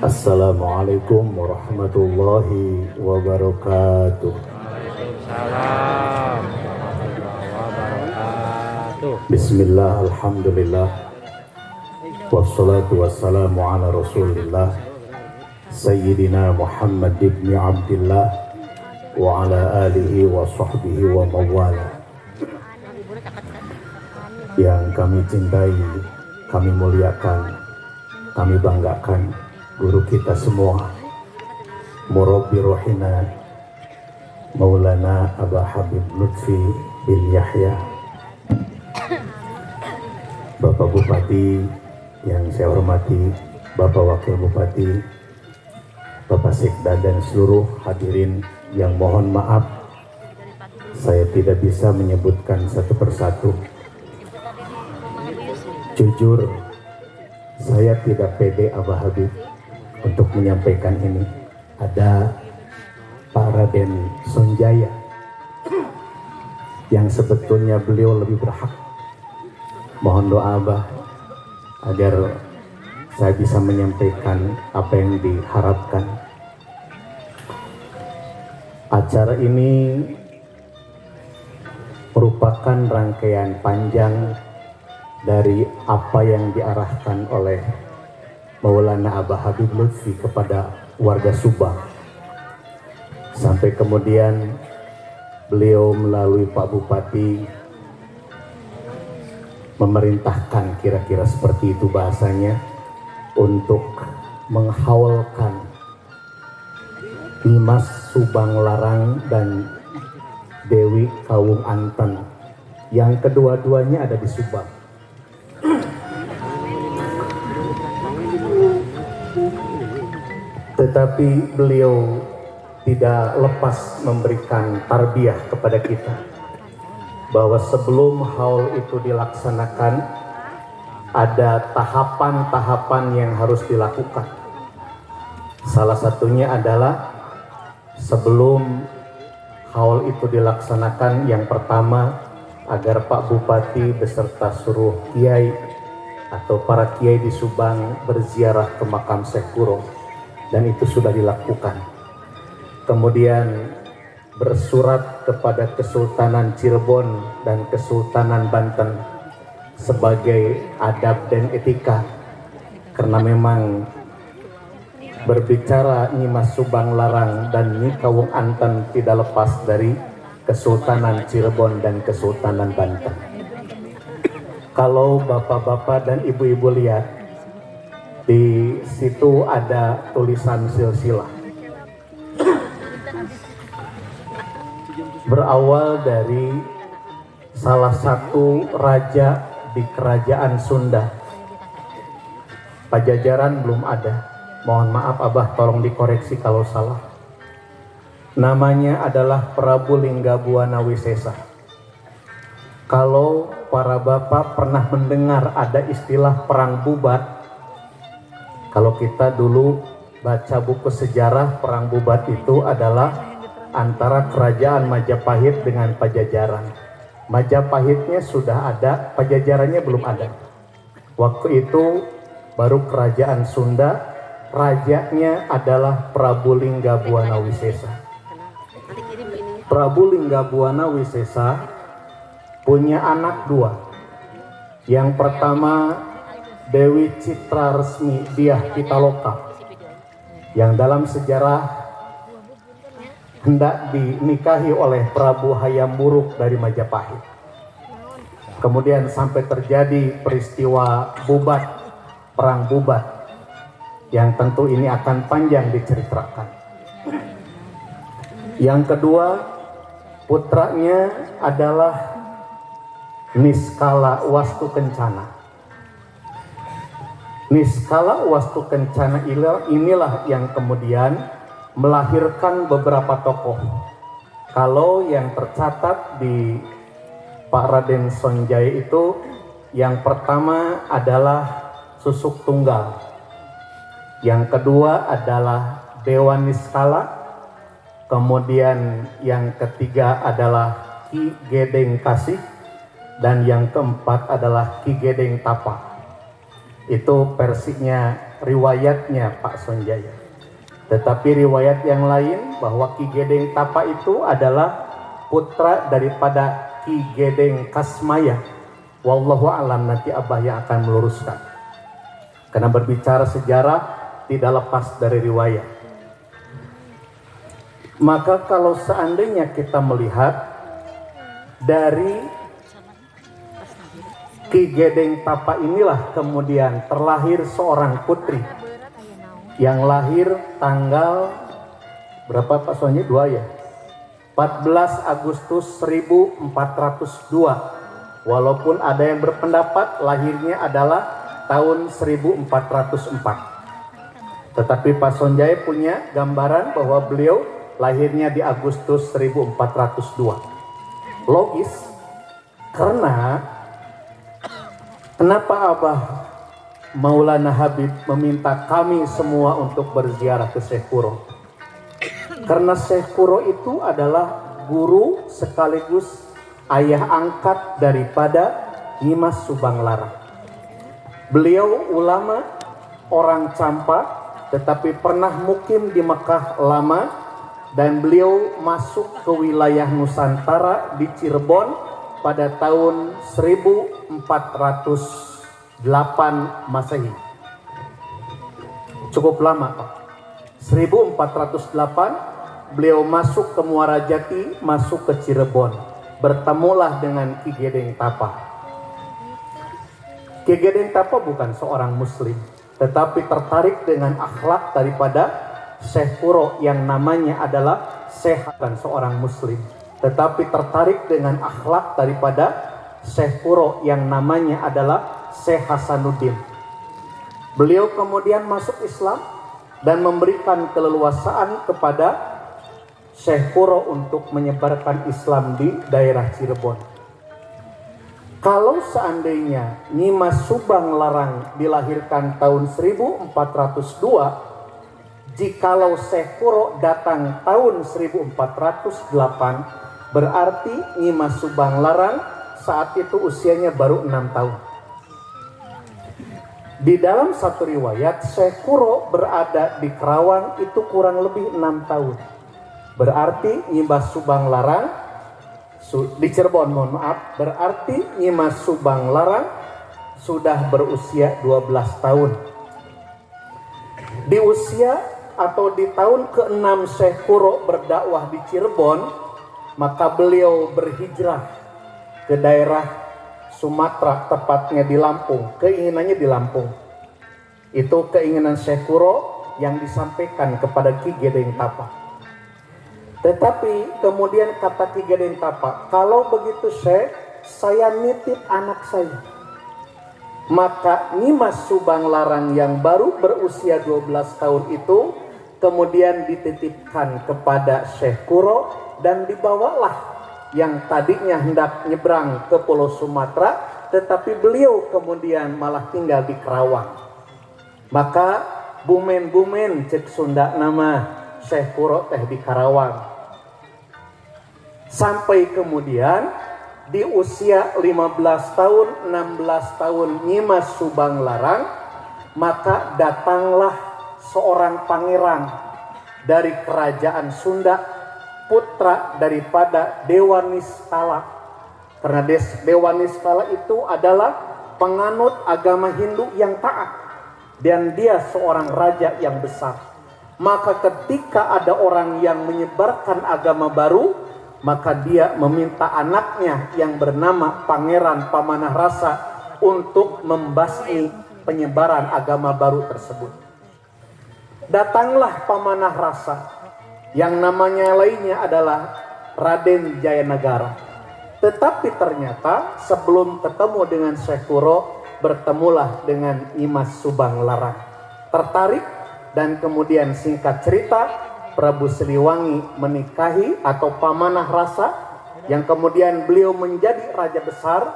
Assalamualaikum warahmatullahi wabarakatuh. Waalaikumsalam warahmatullahi wabarakatuh. Bismillah, alhamdulillah, wassalatu wassalamu ala rasulillah Sayyidina Muhammad ibn Abdillah wa ala alihi wa sahbihi wa mawala. Yang kami cintai, kami muliakan, kami banggakan guru kita semua, Murabbi Rohina Maulana Aba Habib Lutfi bin Yahya, Bapak Bupati yang saya hormati, Bapak Wakil Bupati, Bapak Sekda dan seluruh hadirin yang mohon maaf saya tidak bisa menyebutkan satu persatu. Jujur, saya tidak pede Abah Habib untuk menyampaikan ini. Ada Pak Raden Sonjaya yang sebetulnya beliau lebih berhak. Mohon doa Abah agar saya bisa menyampaikan apa yang diharapkan. Acara ini merupakan rangkaian panjang dari apa yang diarahkan oleh Maulana Aba Habib Lutfi kepada warga Subang. Sampai kemudian beliau melalui Pak Bupati memerintahkan, kira-kira seperti itu bahasanya, untuk menghaulkan Nimas Subang Larang dan Dewi Kawung Anten yang kedua-duanya ada di Subang. Tetapi beliau tidak lepas memberikan tarbiyah kepada kita bahwa sebelum haul itu dilaksanakan ada tahapan-tahapan yang harus dilakukan. Salah satunya adalah sebelum haul itu dilaksanakan, yang pertama agar Pak Bupati beserta seluruh kiai atau para kiai di Subang berziarah ke makam Syekh Kuro, dan itu sudah dilakukan. Kemudian bersurat kepada Kesultanan Cirebon dan Kesultanan Banten sebagai adab dan etika, karena memang berbicara Nimas Subang Larang dan Nyi Kawung Anten tidak lepas dari Kesultanan Cirebon dan Kesultanan Banten. Kalau bapak-bapak dan ibu-ibu lihat, di situ ada tulisan silsilah. Berawal dari salah satu raja di kerajaan Sunda. Pajajaran belum ada. Mohon maaf Abah, tolong dikoreksi kalau salah. Namanya adalah Prabu Linggabuana Wisesa. Kalau para bapak pernah mendengar ada istilah perang bubat, kalau kita dulu baca buku sejarah, perang bubat itu adalah antara kerajaan Majapahit dengan Pajajaran. Majapahitnya sudah ada, Pajajarannya belum ada. Waktu itu baru kerajaan Sunda, rajanya adalah Prabu Linggabuana Wisesa. Prabu Linggabuana Wisesa punya anak dua. Yang pertama Dewi Citra Resmi Diah Pitaloka, yang dalam sejarah hendak dinikahi oleh Prabu Hayam Wuruk dari Majapahit. Kemudian sampai terjadi peristiwa bubat, perang bubat, yang tentu ini akan panjang diceritakan. Yang kedua, putranya adalah Niskala Wastu Kencana. Niskala Wastu Kencana inilah yang kemudian melahirkan beberapa tokoh. Kalau yang tercatat di Pak Raden Sonjaya itu, yang pertama adalah Susuk Tunggal, yang kedua adalah Dewa Niskala, kemudian yang ketiga adalah Ki Gedeng Kasih, dan yang keempat adalah Ki Gedeng Tapa. Itu versinya riwayatnya Pak Sonjaya. Tetapi riwayat yang lain bahwa Ki Gedeng Tapa itu adalah putra daripada Ki Gedeng Kasmaya. Wallahu alam, nanti Abah yang akan meluruskan. Karena berbicara sejarah tidak lepas dari riwayat. Maka kalau seandainya kita melihat dari Ki Gedeng Tapa inilah kemudian terlahir seorang putri yang lahir tanggal berapa Pak Sonyi? 2 ya? 14 Agustus 1402. Walaupun ada yang berpendapat lahirnya adalah tahun 1404. Tetapi Pak Sonjaya punya gambaran bahwa beliau lahirnya di Agustus 1402. Logis, karena kenapa Abah Maulana Habib meminta kami semua untuk berziarah ke Syekh Kuro? Karena Syekh Kuro itu adalah guru sekaligus ayah angkat daripada Nyimas Subang Larang. Beliau ulama orang Campa, tetapi pernah mukim di Mekah lama, dan beliau masuk ke wilayah Nusantara di Cirebon pada tahun 1408 Masehi. Cukup lama Pak. 1408 beliau masuk ke Muara Jati, masuk ke Cirebon. Bertemulah dengan Ki Gedeng Tapa. Ki Gedeng Tapa bukan seorang muslim, tetapi tertarik dengan akhlak daripada Syekh Kuro yang namanya adalah Syekh, bukan seorang muslim, tetapi tertarik dengan akhlak daripada Syekh Kuro yang namanya adalah Syekh Hasanuddin. Beliau kemudian masuk Islam dan memberikan keleluasaan kepada Syekh Kuro untuk menyebarkan Islam di daerah Cirebon. Kalau seandainya Nyimas Subang Larang dilahirkan tahun 1402, jikalau Syekh Kuro datang tahun 1408, berarti Nyimas Subang Larang saat itu usianya baru 6 tahun. Di dalam satu riwayat, Syekh Kuro berada di Kerawang itu kurang lebih 6 tahun. Berarti Nyimas Subang Larang di Cirebon, mohon maaf, berarti Nyimas Subang Larang sudah berusia 12 tahun. Di usia atau di tahun ke-6 Syekh Kuro berdakwah di Cirebon, maka beliau berhijrah ke daerah Sumatera, tepatnya di Lampung. Keinginannya di Lampung. Itu keinginan Syekh Kuro yang disampaikan kepada Ki Gedeng Tapa. Tetapi kemudian kata Ki Gedeng Tapa, kalau begitu Syekh, saya nitip anak saya. Maka Nyimas Subang Larang yang baru berusia 12 tahun itu kemudian dititipkan kepada Syekh Kuro, dan dibawalah yang tadinya hendak nyebrang ke Pulau Sumatera, tetapi beliau kemudian malah tinggal di Kerawang. Maka bumen-bumen cek Sunda nama Syekh Kuro teh di Karawang. Sampai kemudian di usia 15 tahun, 16 tahun Nyimas Subang Larang, maka datanglah seorang pangeran dari kerajaan Sunda, putra daripada Dewa Niskala. Karena Dewa Niskala itu adalah penganut agama Hindu yang taat, dan dia seorang raja yang besar. Maka ketika ada orang yang menyebarkan agama baru, maka dia meminta anaknya yang bernama Pangeran Pamanah Rasa untuk membasmi penyebaran agama baru tersebut. Datanglah Pamanah Rasa yang namanya lainnya adalah Raden Jayanagara. Tetapi ternyata sebelum ketemu dengan Syekh Kuro, bertemulah dengan Nyimas Subang Larang. Tertarik, dan kemudian singkat cerita, Prabu Siliwangi menikahi atau Pamanah Rasa, yang kemudian beliau menjadi raja besar,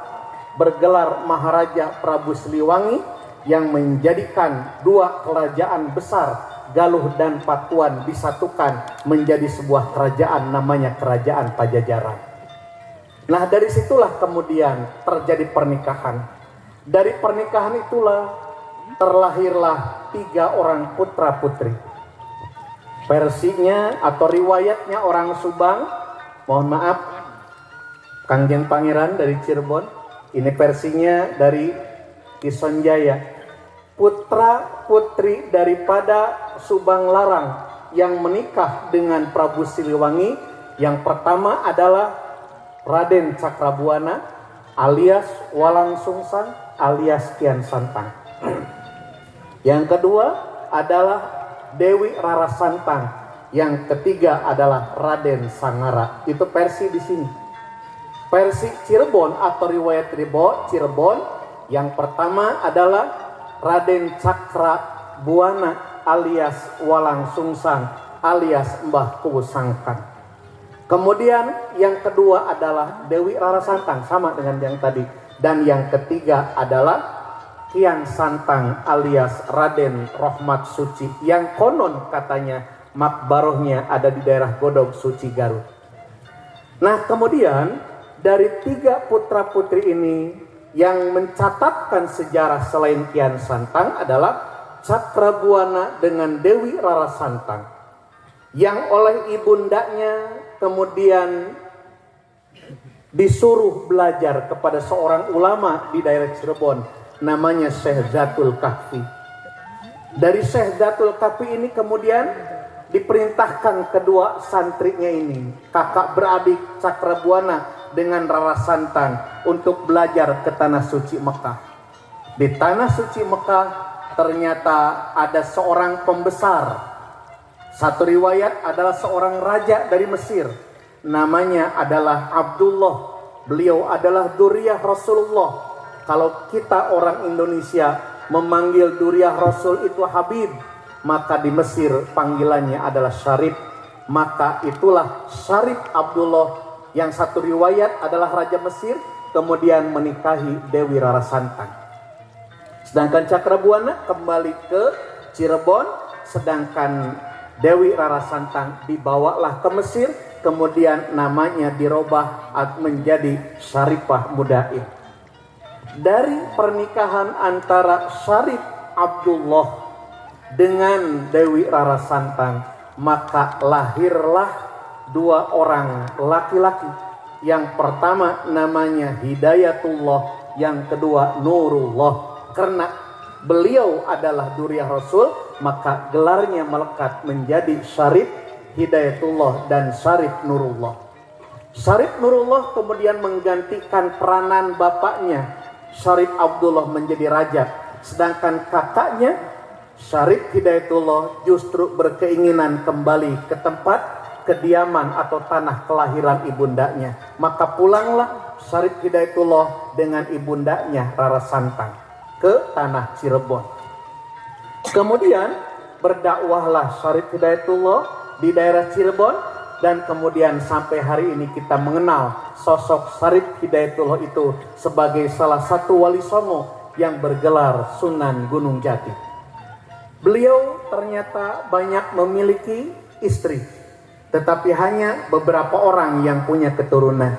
bergelar Maharaja Prabu Siliwangi, yang menjadikan dua kerajaan besar, Galuh dan Patuan, disatukan menjadi sebuah kerajaan namanya Kerajaan Pajajaran. Nah, dari situlah kemudian terjadi pernikahan. Dari pernikahan itulah terlahirlah 3 orang putra putri. Versinya atau riwayatnya orang Subang, mohon maaf, Kangjeng Pangeran dari Cirebon. Ini versinya dari Kisonjaya. Putra putri daripada Subang Larang yang menikah dengan Prabu Siliwangi, yang pertama adalah Raden Cakrabuana alias Walang Sungsang alias Kian Santang. Yang kedua adalah Dewi Rara Santang. Yang ketiga adalah Raden Sangara. Itu versi di sini. Versi Cirebon atau riwayat Cirebon, yang pertama adalah Raden Cakrabuana alias Walang Sungsang alias Mbah Kuwu Sangkan. Kemudian yang kedua adalah Dewi Rara Santang, sama dengan yang tadi. Dan yang ketiga adalah Kian Santang alias Raden Rohmat Suci, yang konon katanya makbarohnya ada di daerah Godog Suci Garut. Nah, kemudian dari 3 putra putri ini yang mencatatkan sejarah selain Kian Santang adalah Cakrabuana dengan Dewi Rara Santang, yang oleh ibundanya kemudian disuruh belajar kepada seorang ulama di daerah Cirebon, namanya Syekh Zatul Kahfi. Dari Syekh Zatul Kahfi ini kemudian diperintahkan kedua santrinya ini, kakak beradik Cakrabuana dengan Rara Santang, untuk belajar ke Tanah Suci Mekah. Di Tanah Suci Mekah ternyata ada seorang pembesar. Satu riwayat adalah seorang raja dari Mesir, namanya adalah Abdullah. Beliau adalah Duriyah Rasulullah. Kalau kita orang Indonesia memanggil Duriyah Rasul itu Habib, maka di Mesir panggilannya adalah Syarif. Maka itulah Syarif Abdullah, yang satu riwayat adalah Raja Mesir, kemudian menikahi Dewi Rara Santang. Sedangkan Cakrabuana kembali ke Cirebon, sedangkan Dewi Rara Santang dibawalah ke Mesir, kemudian namanya dirubah menjadi Syarifah Mudain. Dari pernikahan antara Syarif Abdullah dengan Dewi Rara Santang, maka lahirlah 2 orang laki-laki. Yang pertama namanya Hidayatullah, yang kedua Nurullah. Karena beliau adalah Duriyah Rasul, maka gelarnya melekat menjadi Syarif Hidayatullah dan Syarif Nurullah. Syarif Nurullah kemudian menggantikan peranan bapaknya Syarif Abdullah menjadi raja, sedangkan kakaknya Syarif Hidayatullah justru berkeinginan kembali ke tempat kediaman atau tanah kelahiran ibundanya. Maka pulanglah Syarif Hidayatullah dengan ibundanya Rara Santang ke tanah Cirebon. Kemudian berdakwahlah Syarif Hidayatullah di daerah Cirebon, dan kemudian sampai hari ini kita mengenal sosok Syarif Hidayatullah itu sebagai salah satu wali songo yang bergelar Sunan Gunung Jati. Beliau ternyata banyak memiliki istri, tetapi hanya beberapa orang yang punya keturunan.